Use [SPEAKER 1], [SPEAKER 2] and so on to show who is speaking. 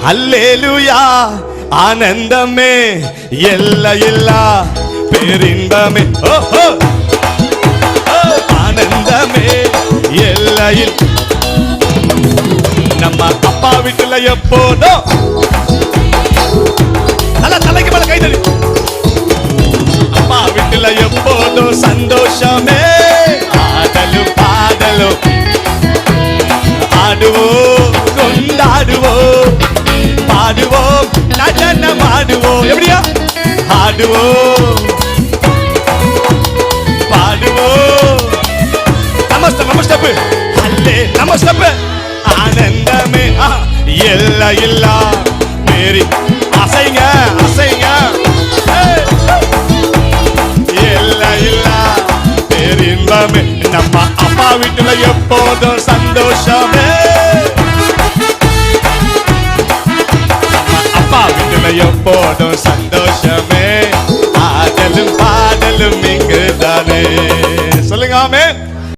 [SPEAKER 1] அல்லேலூயா ஆனந்தமே எல்லையில்லா பேரின்பமே ஓஹோ ஆனந்தமே எல்லையில் நம்ம அப்பா வீட்டுல எப்போதும் நல்ல தலைக்கு மேல கைதடி அப்பா வீட்டுல எப்போதும் சந்தோஷமே ஆடலும் பாடலும் ஆடுவோம் கொண்டாடுவோம் பாடுவோம் நடனம் ஆடுவோம் எப்படியா ஆடுவோம் பாடுவோம் நமஸ்தப்பு அல்லே நமஸ்தப்பு ஆனந்தமே எல்லையில்லா மேரி அசைங்க அசைங்க எல்லையில்லா பேரின்பமே நம்ம அப்பா வீட்டுல எப்போதும் சந்தோஷமே நம்ம அப்பா வீட்டுல எப்போதும் சந்தோஷமே ஆடலும் பாடலும் இங்கு தானே சொல்லுங்க ஆமென்.